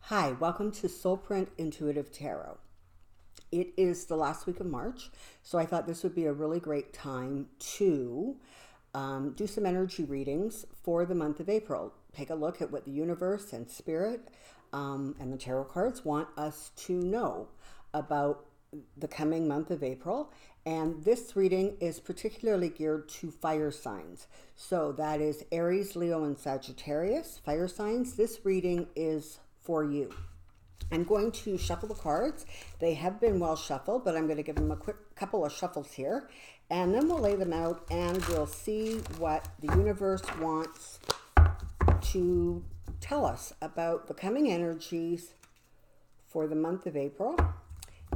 Hi, welcome to Soulprint Intuitive Tarot. It is the last week of March, so I thought this would be a really great time to do some energy readings for the month of April. Take a look at what the universe and spirit and the tarot cards want us to know about the coming month of April. And this reading is particularly geared to fire signs. So that is Aries, Leo, and Sagittarius, fire signs. This reading is for you. I'm going to shuffle the cards. They have been well shuffled, but I'm going to give them a quick couple of shuffles here. And then we'll lay them out and we'll see what the universe wants to tell us about the coming energies for the month of April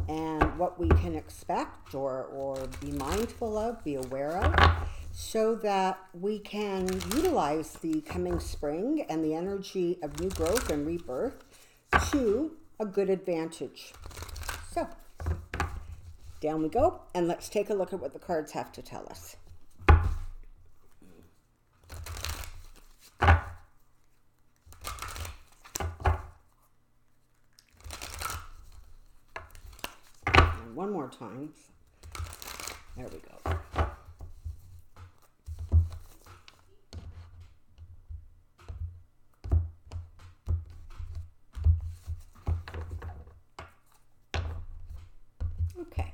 and what we can expect or be mindful of, be aware of, so that we can utilize the coming spring and the energy of new growth and rebirth to a good advantage. So, down we go, and let's take a look at what the cards have to tell us. And one more time. There we go. Okay.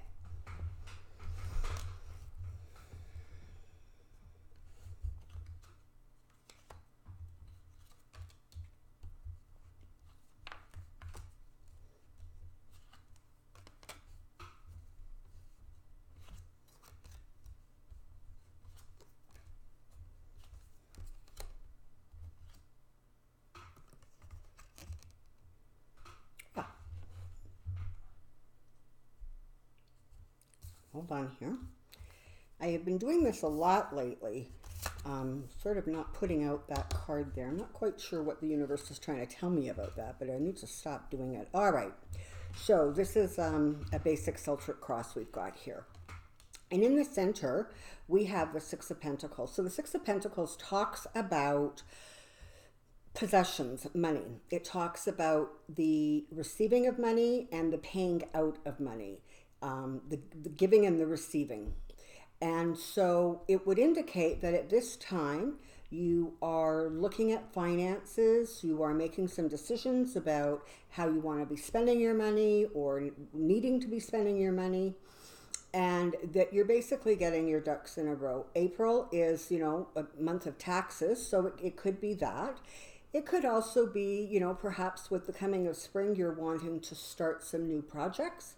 Hold on here. I have been doing this a lot lately, sort of not putting out that card there. I'm not quite sure what the universe is trying to tell me about that, but I need to stop doing it. All right, so this is a basic Celtic cross we've got here. And in the center, we have the Six of Pentacles. So the Six of Pentacles talks about possessions, money. It talks about the receiving of money and the paying out of money. The giving and the receiving. And so it would indicate that at this time you are looking at finances, you are making some decisions about how you want to be spending your money or needing to be spending your money, and that you're basically getting your ducks in a row. April is, a month of taxes, so it could be that. It could also be, perhaps with the coming of spring, you're wanting to start some new projects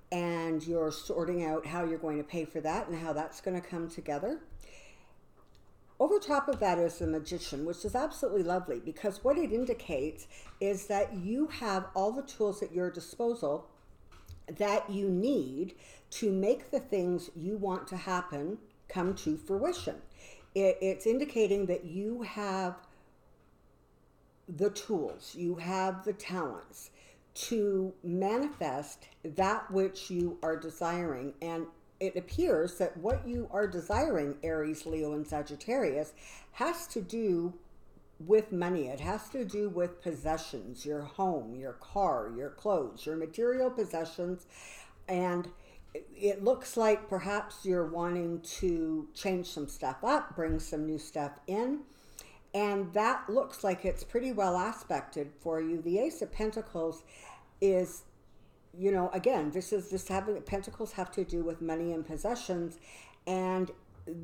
and you're sorting out how you're going to pay for that and how that's going to come together. Over top of that is the Magician, which is absolutely lovely because what it indicates is that you have all the tools at your disposal that you need to make the things you want to happen come to fruition. It's indicating that you have the tools, you have the talents to manifest that which you are desiring. And it appears that what you are desiring, Aries, Leo, and Sagittarius, has to do with money. It has to do with possessions, your home, your car, your clothes, your material possessions. And it looks like perhaps you're wanting to change some stuff up, bring some new stuff in. And that looks like it's pretty well aspected for you. The Ace of Pentacles is, again, this having Pentacles have to do with money and possessions. And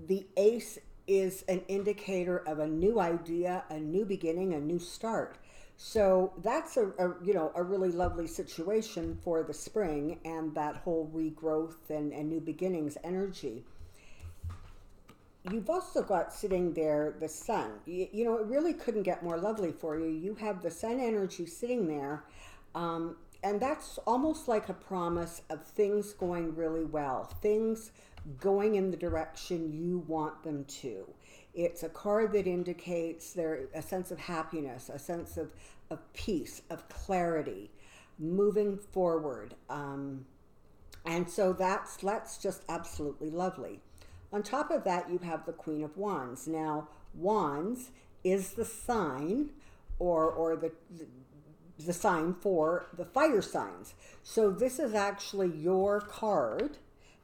the Ace is an indicator of a new idea, a new beginning, a new start. So that's a really lovely situation for the spring and that whole regrowth and new beginnings energy. You've also got sitting there the sun. It really couldn't get more lovely for you. You have the sun energy sitting there, and that's almost like a promise of things going really well, things going in the direction you want them to. It's a card that indicates a sense of happiness, a sense of peace, of clarity, moving forward. And so that's just absolutely lovely. On top of that, you have the Queen of Wands. Now, Wands is the sign or the the sign for the fire signs. So this is actually your card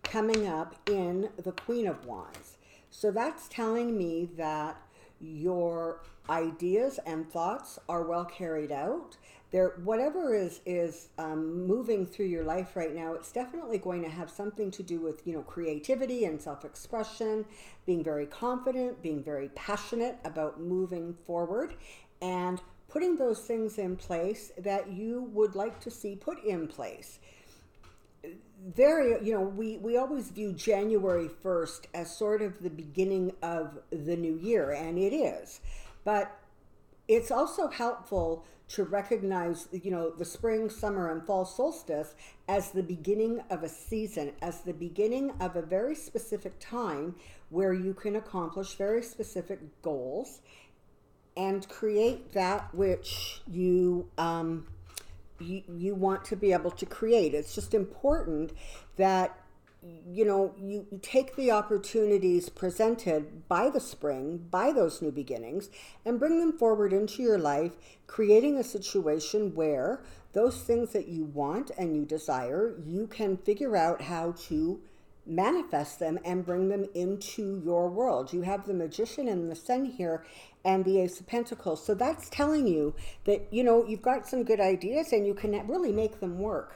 coming up in the Queen of Wands. So that's telling me that your ideas and thoughts are well carried out. There, whatever is moving through your life right now, it's definitely going to have something to do with, creativity and self-expression, being very confident, being very passionate about moving forward, and putting those things in place that you would like to see put in place. We always view January 1st as sort of the beginning of the new year, and it is. But it's also helpful to recognize, the spring, summer, and fall solstice as the beginning of a season, as the beginning of a very specific time where you can accomplish very specific goals and create that which you want to be able to create. It's just important that you take the opportunities presented by the spring, by those new beginnings, and bring them forward into your life, creating a situation where those things that you want and you desire, you can figure out how to manifest them and bring them into your world. You have the Magician and the Sun here and the Ace of Pentacles. So that's telling you that, you've got some good ideas and you can really make them work.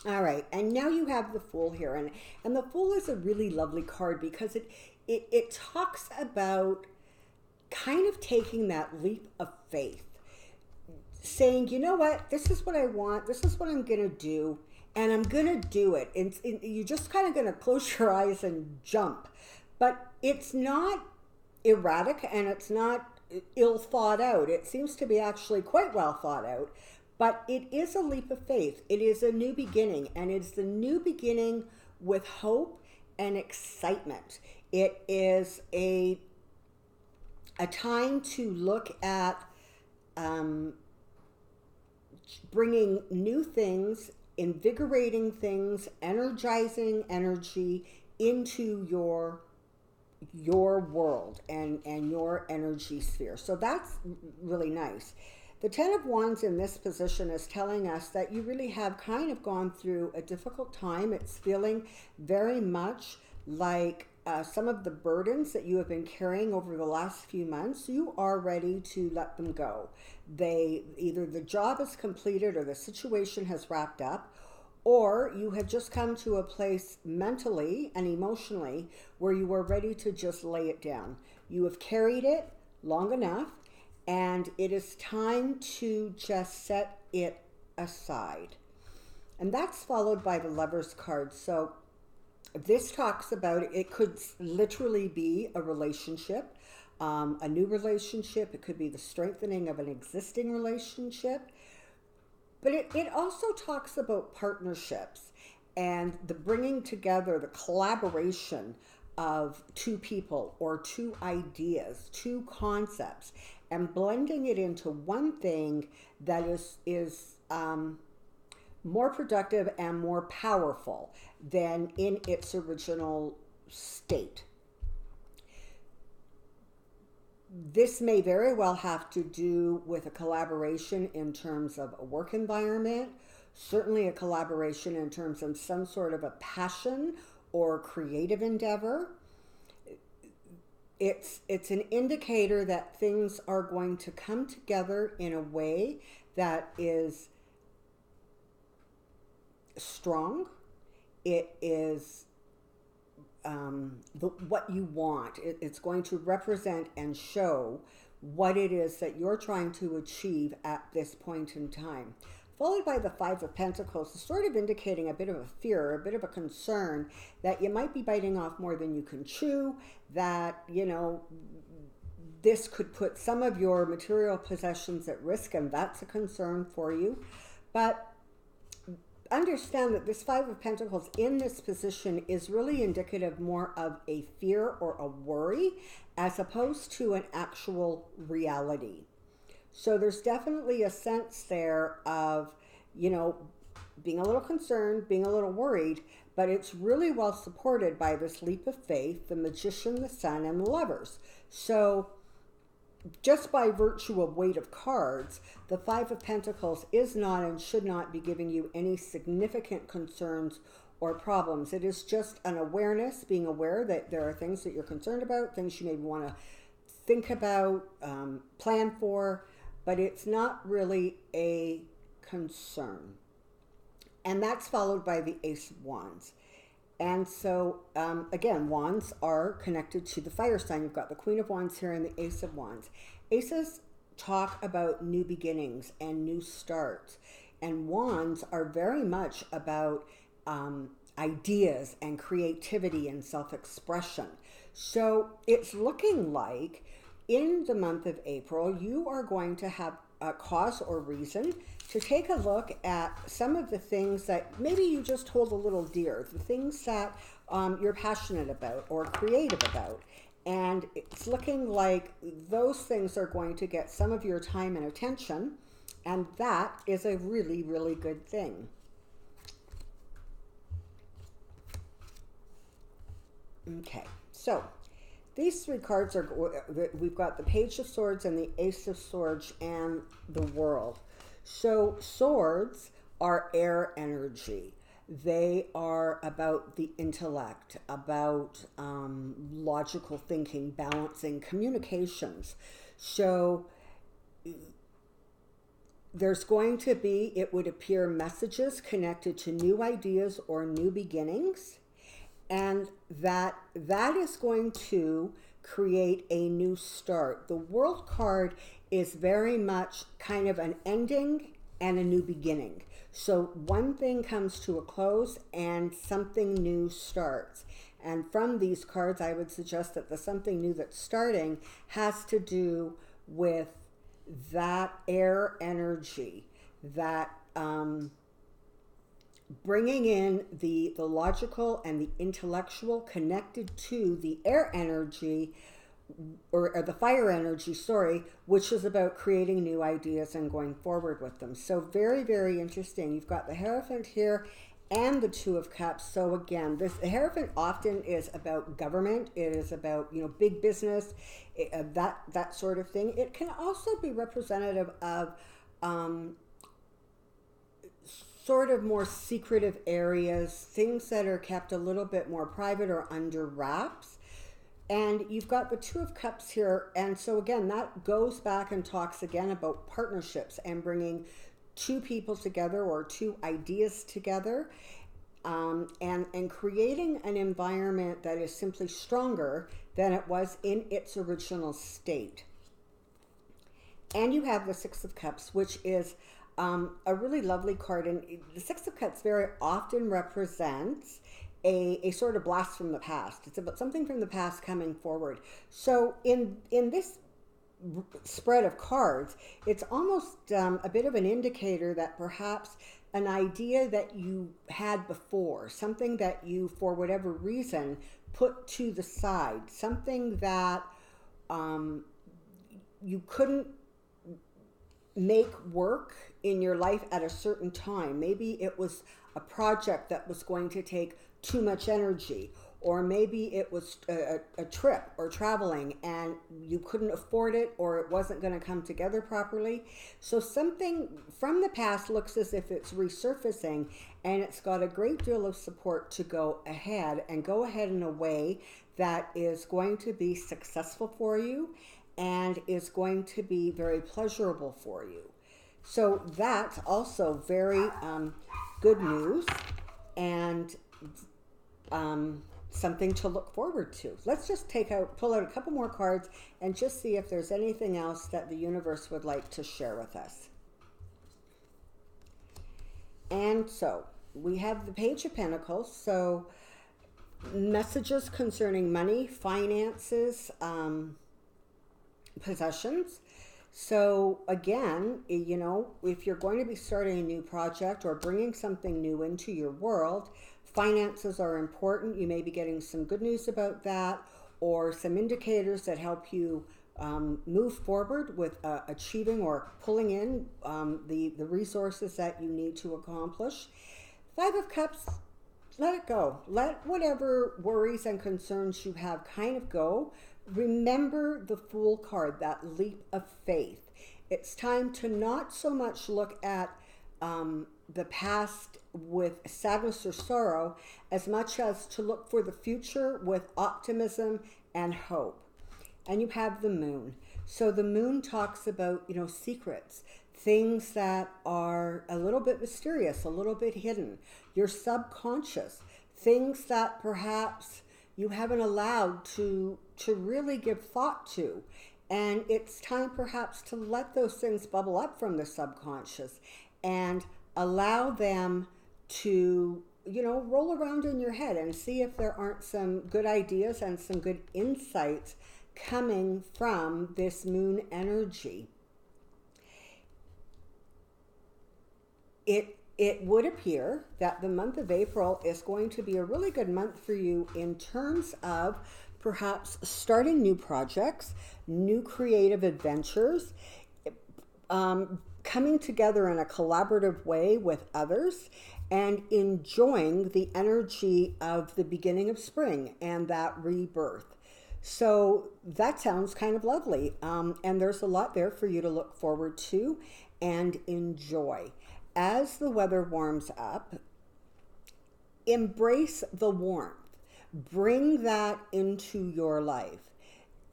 All right, and now you have the Fool here, and the Fool is a really lovely card because it talks about kind of taking that leap of faith, saying, you know what, this is what I want, this is what I'm going to do, and I'm going to do it. And you're just kind of going to close your eyes and jump. But it's not erratic and it's not ill thought out. It seems to be actually quite well thought out. But it is a leap of faith. It is a new beginning, and it's the new beginning with hope and excitement. It is a time to look at bringing new things, invigorating things, energizing energy into your world and your energy sphere. So that's really nice. The Ten of Wands in this position is telling us that you really have kind of gone through a difficult time. It's feeling very much like some of the burdens that you have been carrying over the last few months, you are ready to let them go. Either the job is completed or the situation has wrapped up, or you have just come to a place mentally and emotionally where you are ready to just lay it down. You have carried it long enough, and it is time to just set it aside. And that's followed by the Lover's card. So this talks about, it could literally be a relationship, a new relationship. It could be the strengthening of an existing relationship. But it also talks about partnerships and the bringing together, the collaboration of two people or two ideas, two concepts, and blending it into one thing that is more productive and more powerful than in its original state. This may very well have to do with a collaboration in terms of a work environment, certainly a collaboration in terms of some sort of a passion or creative endeavor. It's an indicator that things are going to come together in a way that is strong. It is what you want. It's going to represent and show what it is that you're trying to achieve at this point in time. Followed by the Five of Pentacles, sort of indicating a bit of a fear, a bit of a concern that you might be biting off more than you can chew, that, this could put some of your material possessions at risk, and that's a concern for you. But understand that this Five of Pentacles in this position is really indicative more of a fear or a worry as opposed to an actual reality. So there's definitely a sense there of, being a little concerned, being a little worried, but it's really well supported by this leap of faith, the Magician, the Sun, and the Lovers. So just by virtue of weight of cards, the Five of Pentacles is not and should not be giving you any significant concerns or problems. It is just an awareness, being aware that there are things that you're concerned about, things you maybe want to think about, plan for, but it's not really a concern. And that's followed by the Ace of Wands. And so, again, wands are connected to the fire sign. You've got the Queen of Wands here and the Ace of Wands. Aces talk about new beginnings and new starts. And wands are very much about ideas and creativity and self-expression. So it's looking like in the month of April, you are going to have a cause or reason to take a look at some of the things that maybe you just hold a little dear, the things that you're passionate about or creative about. And it's looking like those things are going to get some of your time and attention, and that is a really, really good thing. Okay, so these three cards are, we've got the Page of Swords and the Ace of Swords and the World. So swords are air energy. They are about the intellect, about logical thinking, balancing, communications. So there's going to be, it would appear, messages connected to new ideas or new beginnings. And that is going to create a new start. The World card is very much kind of an ending and a new beginning. So one thing comes to a close and something new starts. And from these cards, I would suggest that the something new that's starting has to do with that air energy, that bringing in the logical and the intellectual connected to the air energy, or the fire energy, sorry, which is about creating new ideas and going forward with them. So very, very interesting. You've got the Hierophant here and the Two of Cups. So again, the Hierophant often is about government. It is about, big business, that sort of thing. It can also be representative of sort of more secretive areas, things that are kept a little bit more private or under wraps. And you've got the Two of Cups here. And so again, that goes back and talks again about partnerships and bringing two people together or two ideas together, and creating an environment that is simply stronger than it was in its original state. And you have the Six of Cups, which is a really lovely card. And the Six of Cups very often represents a sort of blast from the past. It's about something from the past coming forward. So in this spread of cards, it's almost a bit of an indicator that perhaps an idea that you had before, something that you, for whatever reason, put to the side, something that you couldn't make work in your life at a certain time. Maybe it was a project that was going to take too much energy, or maybe it was a trip or traveling and you couldn't afford it, or it wasn't going to come together properly. So something from the past looks as if it's resurfacing, and it's got a great deal of support to go ahead in a way that is going to be successful for you and is going to be very pleasurable for you. So that's also very good news, and something to look forward to. Let's just pull out a couple more cards and just see if there's anything else that the universe would like to share with us. And so we have the Page of Pentacles. So messages concerning money, finances, possessions. So again, if you're going to be starting a new project or bringing something new into your world, finances are important. You may be getting some good news about that, or some indicators that help you move forward with achieving or pulling in the resources that you need to accomplish. Five of Cups, let it go. Let whatever worries and concerns you have kind of go. remember the Fool card, that leap of faith. It's time to not so much look at the past with sadness or sorrow as much as to look for the future with optimism and hope. And you have the moon. So the moon talks about, secrets, things that are a little bit mysterious, a little bit hidden, your subconscious, things that perhaps you haven't allowed to really give thought to. And it's time perhaps to let those things bubble up from the subconscious and allow them to, roll around in your head and see if there aren't some good ideas and some good insights coming from this moon energy. It would appear that the month of April is going to be a really good month for you in terms of perhaps starting new projects, new creative adventures, coming together in a collaborative way with others, and enjoying the energy of the beginning of spring and that rebirth. So that sounds kind of lovely. And there's a lot there for you to look forward to and enjoy. As the weather warms up, embrace the warmth. Bring that into your life.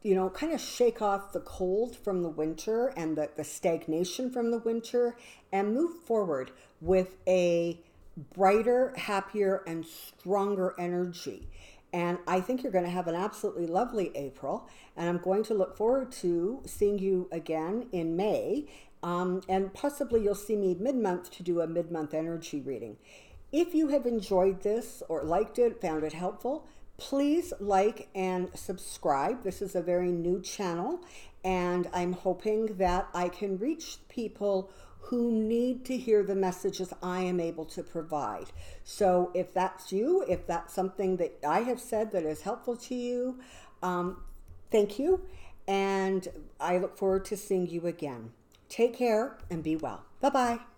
Kind of shake off the cold from the winter and the stagnation from the winter and move forward with a brighter, happier, and stronger energy. And I think you're going to have an absolutely lovely April. And I'm going to look forward to seeing you again in May. And possibly you'll see me mid-month to do a mid-month energy reading. If you have enjoyed this or liked it, found it helpful, please like and subscribe. This is a very new channel, and I'm hoping that I can reach people who need to hear the messages I am able to provide. So if that's you, if that's something that I have said that is helpful to you, thank you, and I look forward to seeing you again. Take care and be well. Bye-bye.